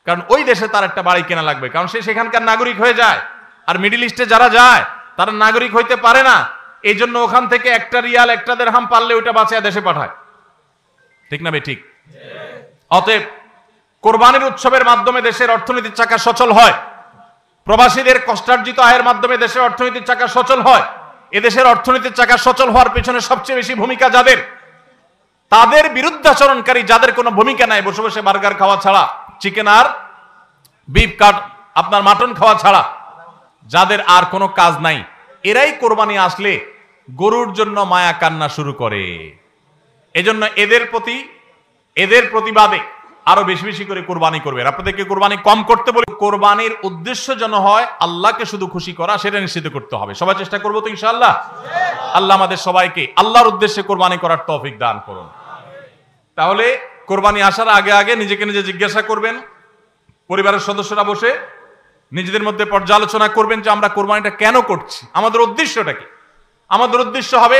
কারণ ওই দেশে তার একটা বাড়ি কেনা লাগবে, কারণ সে সেখানকার নাগরিক হয়ে যায়। আর মিডল ইস্টে যারা যায় তারা নাগরিক হইতে পারে না, এই জন্য ওখান থেকে একটা রিয়াল, একটা দিরহাম পারলে ওইটা বাঁচিয়ে দেশে পাঠায়। ঠিক না বে ঠিক? অতএব কোরবানির উৎসবের মাধ্যমে দেশের অর্থনীতির চাকা সচল হয়, প্রবাসীদের কষ্টার্জিত আয়ের মাধ্যমে দেশের অর্থনীতির চাকা সচল হয়। এদেশের অর্থনীতির চাকা সচল হওয়ার পেছনে সবচেয়ে বেশি ভূমিকা যাদের, তাদের বিরুদ্ধাচরণকারী যাদের কোনো ভূমিকা নাই, বসে বসে বার্গার খাওয়া ছাড়া, চিকেন আর বিফ কাট আপনার মাটন খাওয়া ছাড়া যাদের আর কোনো কাজ নাই, এরাই কোরবানি আসলে গরুর জন্য মায়া কান্না শুরু করে। এজন্য এদের প্রতিবাদে আরো বেশি বেশি করে কোরবানি করবেন। আপনাদেরকে কোরবানি কম করতে বলে, কোরবানির উদ্দেশ্য যেন হয় আল্লাহকে শুধু খুশি করা, সেটা নিশ্চিত করতে হবে। সবাই চেষ্টা করবো তো ইনশাআল্লাহ। আল্লাহ আমাদের সবাইকে আল্লাহর উদ্দেশ্যে কোরবানি করার তৌফিক দান করুন। তাহলে কোরবানি আসার আগে আগে নিজেকে নিজে জিজ্ঞাসা করবেন, পরিবারের সদস্যরা বসে নিজেদের মধ্যে পর্যালোচনা করবেন যে আমরা কোরবানিটা কেন করছি, আমাদের উদ্দেশ্যটা কি। আমাদের উদ্দেশ্য হবে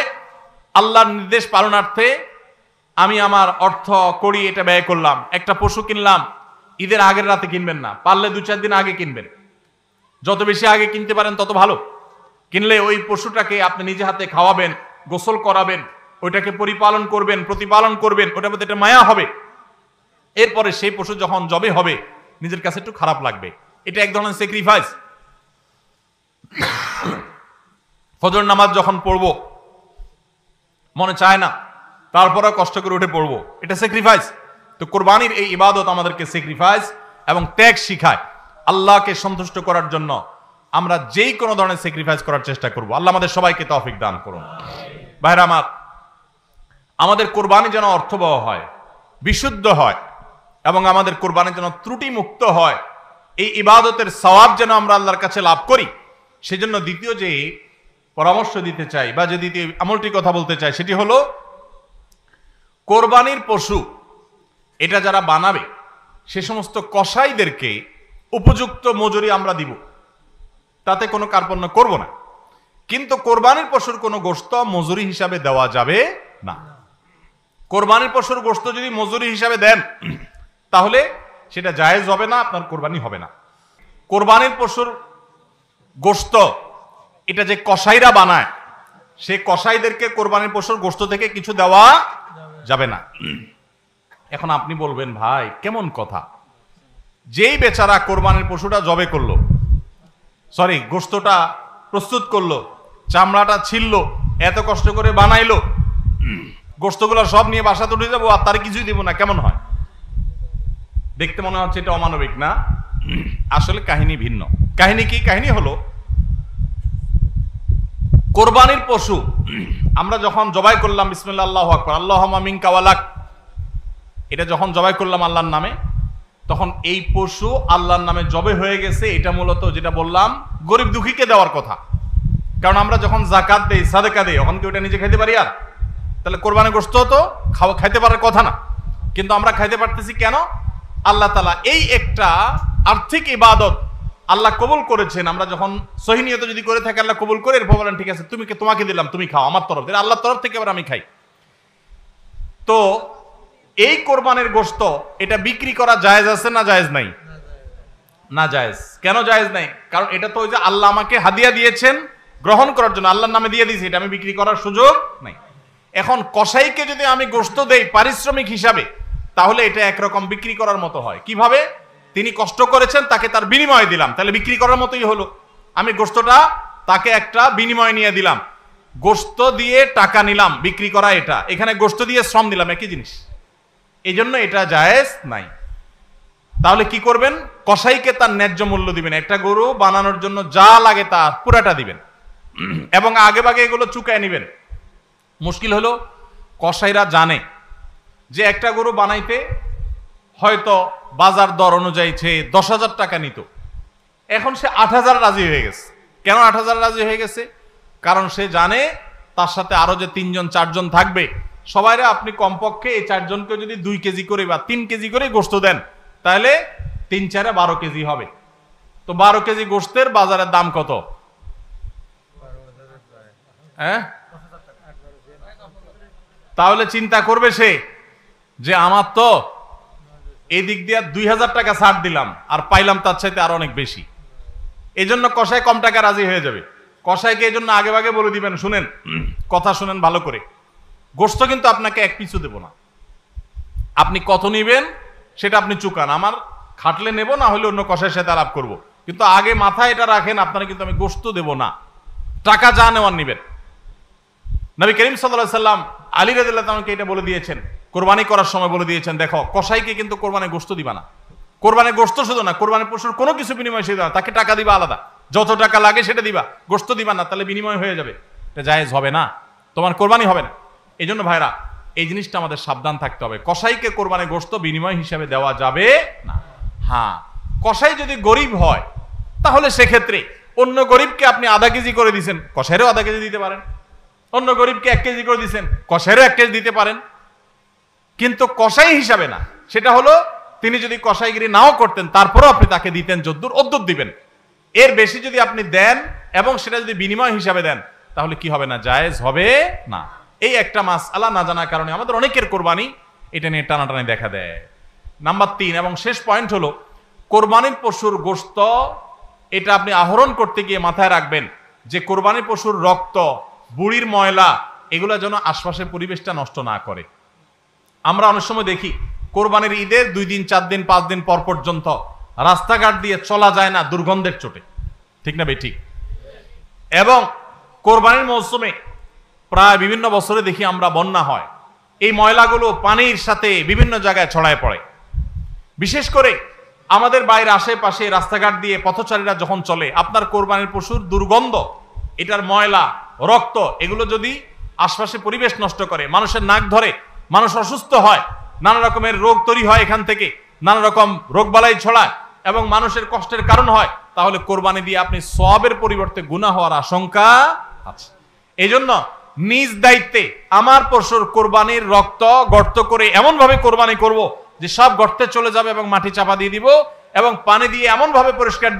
আল্লাহর নির্দেশ পালনার্থে আমি আমার অর্থ করি এটা ব্যয় করলাম। একটা পশু কিনলাম, ঈদের আগের রাতে কিনবেন না, পারলে 2-4 দিন আগে কিনবেন। যত বেশি আগে কিনতে পারেন তত ভালো। কিনলে ওই পশুটাকে আপনি নিজে হাতে খাওয়াবেন, গোসল করাবেন, ওইটাকে পরিপালন করবেন, প্রতিপালন করবেন, ওটার প্রতি একটা মায়া হবে। এরপরে সেই পশু যখন জবে হবে নিজের কাছে একটু খারাপ লাগবে। এটা এক ধরনের স্যাক্রিফাইস। ফজর নামাজ যখন পড়বো মনে চায় না, তারপরে কষ্ট করে উঠে পড়বো, এটা স্যাক্রিফাইস। তো কোরবানির এই ইবাদত আমাদেরকে স্যাক্রিফাইস এবং ত্যাগ শিখায়। আল্লাহকে সন্তুষ্ট করার জন্য আমরা যেই কোনো ধরনের স্যাক্রিফাইস করার চেষ্টা করব। আল্লাহ আমাদের সবাইকে তৌফিক দান করুন। ভাইরা আমার, আমাদের কোরবানি যেন অর্থবহ হয়, বিশুদ্ধ হয় এবং আমাদের কোরবানি যেন ত্রুটি মুক্ত হয়, এই ইবাদতের সওয়াব যেন আমরা আল্লাহর কাছে লাভ করি, সেজন্য দ্বিতীয় যে পরামর্শ দিতে চাই বা যে দ্বিতীয় আমলটি কথা বলতে চাই সেটি হলো কোরবানির পশু এটা যারা বানাবে সে সমস্ত কসাইদেরকে উপযুক্ত মজুরি আমরা দিব, তাতে কোনো কার্পণ্য করব না। কিন্তু কোরবানির পশুর কোনো গোশত মজুরি হিসাবে দেওয়া যাবে না। কোরবানির পশুর গোশত যদি মজুরি হিসাবে দেন তাহলে সেটা জায়েজ হবে না, আপনার কোরবানি হবে না। কোরবানির পশুর গোশত এটা যে কসাইরা বানায়, সে কসাইদেরকে কোরবানির পশুর গোশত থেকে কিছু দেওয়া যাবে না। এখন আপনি বলবেন, ভাই কেমন কথা, যেই বেচারা কোরবানির পশুটা জবে করলো, সরি গোশতটা প্রস্তুত করলো, চামড়াটা ছিললো, এত কষ্ট করে বানাইলো, গোশতগুলো সব নিয়ে বাসাতে উঠে যাবো আর তার কিছুই দিব না, কেমন হয়? দেখতে মনে হচ্ছে এটা অমানবিক না? আসলে কাহিনী ভিন্ন। কাহিনী কি? কাহিনী হলো কোরবানির পশু আমরা যখন জবাই করলাম, বিসমিল্লাহ আল্লাহু আকবার, আল্লাহুম্মা মিনকা ওয়ালাক, এটা যখন জবাই করলাম আল্লাহর নামে, তখন এই পশু আল্লাহর নামে জবে হয়ে গেছে। এটা মূলত যেটা বললাম গরিব দুঃখীকে দেওয়ার কথা। কারণ আমরা যখন যাকাত দেই, সাদেকা দেই, তখন কি ওটা নিজে খাইতে পারি? আর তাহলে কোরবানির গোশত তো খাইতে পারার কথা না, কিন্তু আমরা খাইতে পারতেছি কেন? আল্লাহ তাআলা এই একটা আর্থিক ইবাদত আল্লাহ কবুল করেছেন। আমরা যখন সহি নিয়ত যদি করে থাকি আল্লাহ কবুল করে, এরপর বলেন ঠিক আছে তোমাকে দিলাম, তুমি খাও আমার তরফ থেকে, আল্লাহর তরফ থেকে আবার আমি খাই। তো এই কোরবানির গোশত এটা বিক্রি করা জায়েজ আছে না জায়েজ নাই? না জায়েজ। কেন জায়েজ নাই? কারণ এটা তো ওই যে আল্লাহ আমাকে হাদিয়া দিয়েছেন গ্রহণ করার জন্য, আল্লাহর নামে দিয়ে দিয়েছি, এটা আমি বিক্রি করার সুযোগ নাই। এখন কসাইকে যদি আমি গোশত দেই পারিশ্রমিক হিসাবে, তাহলে এটা একরকম বিক্রি করার মতো হয়। কিভাবে? তিনি কষ্ট করেছেন, তাকে তার বিনিময়ে দিলাম, তাহলে বিক্রি করার মতোই হলো। আমি গোশতটা তাকে একটা বিনিময় নিয়ে দিলাম, গোশত দিয়ে টাকা নিলাম, বিক্রি করা এটা, এখানে গোশত দিয়ে শ্রম দিলাম, একই জিনিস। এই জন্য এটা জায়েজ নাই। তাহলে কি করবেন? কসাইকে তার ন্যায্য মূল্য দিবেন, একটা গরু বানানোর জন্য যা লাগে তা পুরাটা দিবেন এবং আগে ভাগে এগুলো চুকায় নিবেন। মুশকিল হলো কসাইরা জানে যে একটা গরু বানাইতে হয়তো বাজার দর অনুযায়ী সে 10,000 টাকা নিত, এখন সে 8,000 রাজি হয়ে গেছে। কেন 8,000 রাজি হয়ে গেছে? কারণ সে জানে তার সাথে আরো যে 3-4 জন থাকবে, সবাইরা আপনি কমপক্ষে এই 4 জনকে যদি 2 কেজি করে বা 3 কেজি করে গোশত দেন, তাহলে 3-4 12 কেজি হবে। তো 12 কেজি গোশতের বাজারের দাম কত? হ্যাঁ, তাহলে চিন্তা করবে সে যে আমার তো এই দিক দিয়ে 2,000 টাকা ছাড় দিলাম আর পাইলাম তার চাইতে আরো অনেক বেশি। এই জন্য কসাই কম টাকা রাজি হয়ে যাবে। কসাইকে এই জন্য আগে ভাগে বলে দিবেন, শুনেন, কথা শুনেন ভালো করে, গোশত কিন্তু আপনাকে এক পিছু দেব না, আপনি কত নিবেন সেটা আপনি চুকান, আমার খাটলে নেব, না হলে অন্য কষাইয়ের সাথে আলাপ করব, কিন্তু আগে মাথায় এটা রাখেন আপনারা কিন্তু আমি গোশত দেব না, টাকা যা নেওয়ার নিবেন। নবী করিম সাল্লাল্লাহু আলাইহি সাল্লাম আলী রাদিয়াল্লাহু তাআলাকে এটা বলে দিয়েছেন, কোরবানি করার সময় বলে দিয়েছেন, দেখো কসাইকে কিন্তু কোরবানি গোশত দিবা না, কোরবানি গোশত শুধু না, কোরবানি পশুর কোনো কিছু বিনিময় সে দিবা না, তাকে টাকা দিবা আলাদা, যত টাকা লাগে সেটা দিবা, গোশত দিবা না, তাহলে বিনিময় হয়ে যাবে, এটা জায়েজ হবে না, তোমার কোরবানি হবে না। এই জন্য ভাইরা এই জিনিসটা আমাদের সাবধান থাকতে হবে, কসাইকে কোরবানি গোশত বিনিময় হিসাবে দেওয়া যাবে না। হ্যাঁ, কসাই যদি গরিব হয় তাহলে সেক্ষেত্রে অন্য গরিবকে আপনি আধা কেজি করে দিচ্ছেন, কসাইরও আধা কেজি দিতে পারেন, অন্য গরিবকে 1 কেজি করে দিচ্ছেন, কসাইরও 1 কেজি দিতে পারেন, কিন্তু কসাই হিসাবে না। সেটা হলো তিনি যদি কসাইগিরি নাও করতেন তারপরেও আপনি তাকে দিতেন যদ্দুর অদ্দুর দিবেন, এর বেশি যদি আপনি দেন এবং সেটা যদি বিনিময় হিসাবে দেন তাহলে কি হবে না, জায়েজ হবে না। এই একটা মাসআলা না জানার কারণে আমাদের অনেকের কোরবানি এটা নিয়ে টানাটানি দেখা দেয়। নাম্বার 3 এবং শেষ পয়েন্ট হলো, কোরবানির পশুর গোশত এটা আপনি আহরণ করতে গিয়ে মাথায় রাখবেন যে কোরবানির পশুর রক্ত, বুড়ির ময়লা, এগুলো যেন আশপাশের পরিবেশটা নষ্ট না করে। আমরা অনেক সময় দেখি কোরবানির ঈদের 2 দিন 4 দিন 5 দিন পর পর্যন্ত রাস্তাঘাট দিয়ে চলা যায় না দুর্গন্ধের চোটে, ঠিক না ভাই? ঠিক। এবং কোরবানির মৌসুমে প্রায় বিভিন্ন বছরে দেখি আমরা বন্যা হয়, এই ময়লাগুলো পানির সাথে বিভিন্ন জায়গায় ছড়ায় পড়ে। বিশেষ করে আমাদের বাইরে আশেপাশে রাস্তাঘাট দিয়ে পথচারীরা যখন চলে, আপনার কোরবানির পশুর দুর্গন্ধ, এটার ময়লা, রক্ত, এগুলো যদি আশপাশে পরিবেশ নষ্ট করে, মানুষের নাক ধরে, মানুষ অসুস্থ হয়, নানা রকমের রোগ তৈরি হয়, এখান থেকে নানা রকম রোগবালাই ছড়ায় এবং মানুষের কষ্টের কারণ হয়, তাহলে কোরবানি দিয়ে আপনি সওয়াবের পরিবর্তে গুনাহ হওয়ার আশঙ্কা আছে। এই জন্য নিজ দায়িত্বে আমার পশুর কোরবানির রক্ত গর্ত করে এমন ভাবে কোরবানি করব যে সব গর্তে চলে যাবে এবং মাটি চাপা দিয়ে দিব এবং পানি দিয়ে এমন ভাবে পরিষ্কার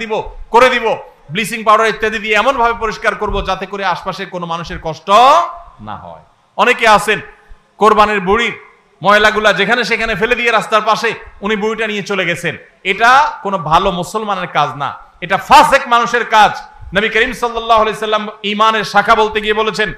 করে দিব, ব্লিচিং পাউডার ইত্যাদি দিয়ে এমন ভাবে পরিষ্কার করব যাতে করে আশপাশে কোনো মানুষের কষ্ট না হয়। অনেকে আছেন কোরবানির বুড়ির ময়লাগুলা যেখানে সেখানে ফেলে দিয়ে রাস্তার পাশে উনি বুড়িটা নিয়ে চলে গেছেন, এটা কোনো ভালো মুসলমানের কাজ না, এটা ফাসেক মানুষের কাজ। নবী করিম সাল্লাল্লাহু আলাইহি সাল্লাম ঈমানের শাখা বলতে গিয়ে বলেছেন,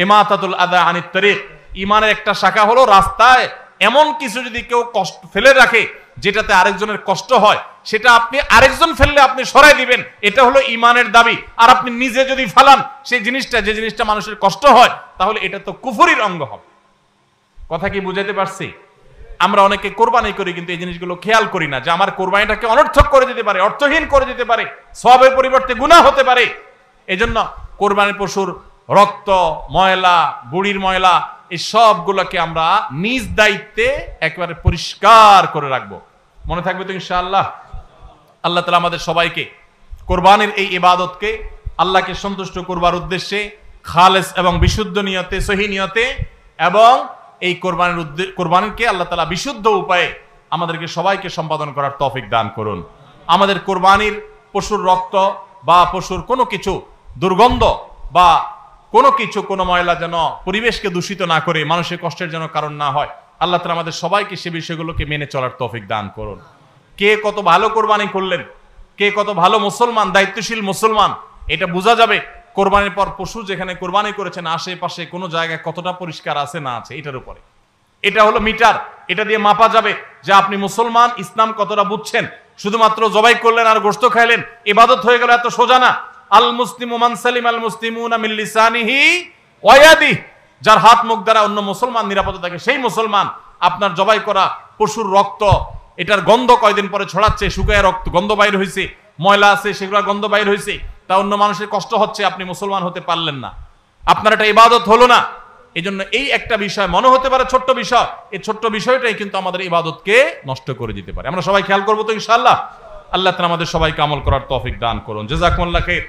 ইমাতাতুল আযা আনিত তারিক, ঈমানের একটা শাখা হলো রাস্তায় এমন কিছু যদি কেউ কষ্ট ফেলে রাখে যেটাতে আরেকজনের কষ্ট হয়, সেটা আপনি আরেকজন ফেললে আপনি সরাই দিবেন, এটা হলো ঈমানের দাবি। আর আপনি নিজে যদি ফালান সেই জিনিসটা, যে জিনিসটা মানুষের কষ্ট হয়, তাহলে এটা তো কুফরির অঙ্গ হবে। কথা কি বুঝাইতে পারছি? আমরা অনেকে কোরবানি করি কিন্তু এই জিনিসগুলো খেয়াল করি না যে আমার কোরবানিটাকে অনর্থক করে দিতে পারে, অর্থহীন করে দিতে পারে, সওয়াবের পরিবর্তে গুনাহ হতে পারে। এজন্য কোরবানির পশুর রক্ত, ময়লা, বুড়ির ময়লা, এই সবগুলোকে আমরা নিজ দায়িত্বে একেবারে পরিষ্কার করে রাখবো। মনে থাকবে তো ইনশাআল্লাহ? আল্লাহ তাআলা আমাদের সবাইকে কোরবানির এই ইবাদতকে আল্লাহকে সন্তুষ্ট করবার উদ্দেশ্যে খালেস এবং বিশুদ্ধ নিয়তে, সহি নিয়তে, এবং এই কোরবানিকে আল্লাহ তাআলা বিশুদ্ধ উপায়ে আমাদেরকে সবাইকে সম্পাদন করার তৌফিক দান করুন। আমাদের কোরবানির পশুর রক্ত বা পশুর কোনো কিছু দুর্গন্ধ বা কোনো কিছু, কোনো ময়লা যেন পরিবেশকে দূষিত না করে, মানুষের কষ্টের যেন কারণ না হয়। আল্লাহ তাআলা আমাদের সবাইকে সে বিষয়গুলোকে মেনে চলার তৌফিক দান করুন। কে কত ভালো কোরবানি করলেন, কে কত ভালো মুসলমান, দায়িত্বশীল মুসলমান, এটা বোঝা যাবে কোরবানির পর পশু যেখানে কোরবানি করেছেন আশেপাশে কোনো জায়গায় কতটা পরিষ্কার আছে না আছে, এটার উপরে। এটা হলো মিটার, এটা দিয়ে মাপা যাবে যে আপনি মুসলমান, ইসলাম কতটা বুঝছেন। শুধুমাত্র জবাই করলেন আর গোশত খাইলেন, ইবাদত হয়ে গেল, এত সোজা না। আল মুসলিমু মান সালিমা আল মুসলিমুনা মিন লিসানিহি ওয়া ইয়াদিহি, যার হাত মুখ দ্বারা অন্য মুসলমান নিরাপদ থাকে, সেই মুসলমান আপনার জবাই করা পশুর রক্ত, এটার গন্ধ কয়দিন পরে ছড়াচ্ছে, শুকায় রক্ত গন্ধ বাইর হয়েছে, ময়লা আছে সেগুলো গন্ধ বাইর হয়েছে, তা অন্য মানুষের কষ্ট হচ্ছে, আপনি মুসলমান হতে পারলেন না, আপনার এটা ইবাদত হলো না। এই জন্য এই একটা বিষয় মনে হতে পারে ছোট্ট বিষয়, এই ছোট্ট বিষয়টাই কিন্তু আমাদের ইবাদতকে নষ্ট করে দিতে পারে। আমরা সবাই খেয়াল করবো তো ইনশাআল্লাহ। আল্লাহ তাআলা আমাদের সবাইকে আমল করার তৌফিক দান করুন। জাযাকুমুল্লাহ খাইর।